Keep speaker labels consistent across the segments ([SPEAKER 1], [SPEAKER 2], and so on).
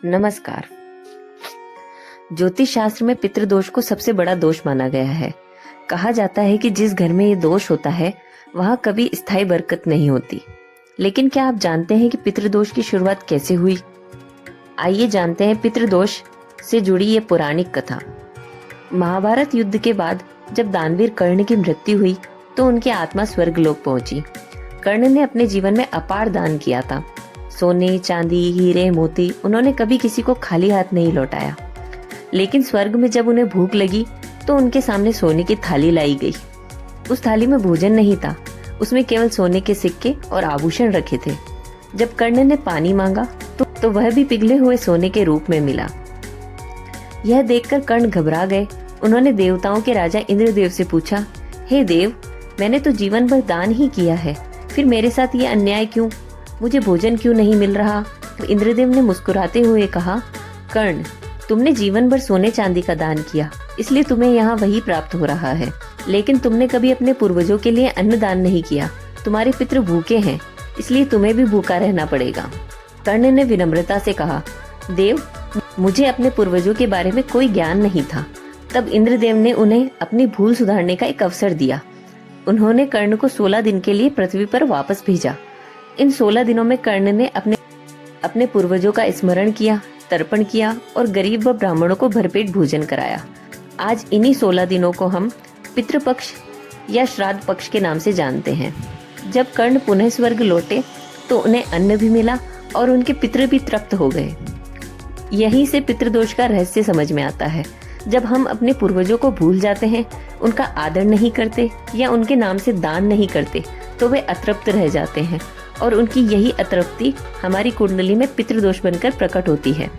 [SPEAKER 1] नमस्कार। ज्योतिष शास्त्र में पितृदोष को सबसे बड़ा दोष माना गया है। कहा जाता है कि जिस घर में ये दोष होता है वहां कभी स्थायी बरकत नहीं होती। लेकिन क्या आप जानते हैं कि पितृदोष की शुरुआत कैसे हुई? आइए जानते हैं पितृदोष से जुड़ी ये पौराणिक कथा। महाभारत युद्ध के बाद जब दानवीर कर्ण की मृत्यु हुई तो उनकी आत्मा स्वर्गलोक पहुंची। कर्ण ने अपने जीवन में अपार दान किया था। सोने, चांदी, हीरे, मोती, उन्होंने कभी किसी को खाली हाथ नहीं लौटाया। लेकिन स्वर्ग में जब उन्हें भूख लगी तो उनके सामने सोने की थाली लाई गई। उस थाली में भोजन नहीं था, उसमें केवल सोने के सिक्के और आभूषण रखे थे। जब कर्ण ने पानी मांगा तो वह भी पिघले हुए सोने के रूप में मिला। यह देखकर कर्ण घबरा गए। उन्होंने देवताओं के राजा इंद्रदेव से पूछा, हे देव, मैंने तो जीवन भर दान ही किया है, फिर मेरे साथ ये अन्याय क्यों? मुझे भोजन क्यों नहीं मिल रहा? तो इंद्रदेव ने मुस्कुराते हुए कहा, कर्ण, तुमने जीवन भर सोने चांदी का दान किया, इसलिए तुम्हें यहाँ वही प्राप्त हो रहा है। लेकिन तुमने कभी अपने पूर्वजों के लिए अन्न दान नहीं किया। तुम्हारे पितृ भूखे हैं, इसलिए तुम्हें भी भूखा रहना पड़ेगा। कर्ण ने विनम्रता से कहा, देव, मुझे अपने पूर्वजों के बारे में कोई ज्ञान नहीं था। तब इंद्रदेव ने उन्हें अपनी भूल सुधारने का एक अवसर दिया। उन्होंने कर्ण को 16 दिन के लिए पृथ्वी पर वापस भेजा। इन 16 दिनों में कर्ण ने अपने पूर्वजों का स्मरण किया, तर्पण किया और गरीब व ब्राह्मणों को भरपेट भोजन कराया। आज इन्हीं 16 दिनों को हम पितृपक्ष या श्राद्ध पक्ष के नाम से जानते हैं। जब कर्ण पुनः स्वर्ग लौटे तो उन्हें अन्न भी मिला और उनके पितृ भी तृप्त हो गए। यहीं से पितृदोष का रहस्य समझ में आता है। जब हम अपने पूर्वजों को भूल जाते हैं, उनका आदर नहीं करते या उनके नाम से दान नहीं करते, तो वे अतृप्त रह जाते हैं और उनकी यही अतृप्ति हमारी कुंडली में पितृदोष बनकर प्रकट होती है।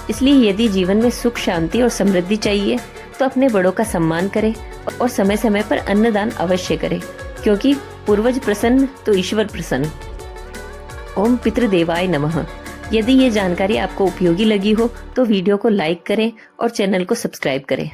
[SPEAKER 1] इसलिए यदि जीवन में सुख, शांति और समृद्धि चाहिए तो अपने बड़ों का सम्मान करें और समय समय पर अन्नदान अवश्य करें, क्योंकि पूर्वज प्रसन्न तो ईश्वर प्रसन्न। ओम पितृदेवाय नमः। यदि ये जानकारी आपको उपयोगी लगी हो तो वीडियो को लाइक करें और चैनल को सब्सक्राइब करें।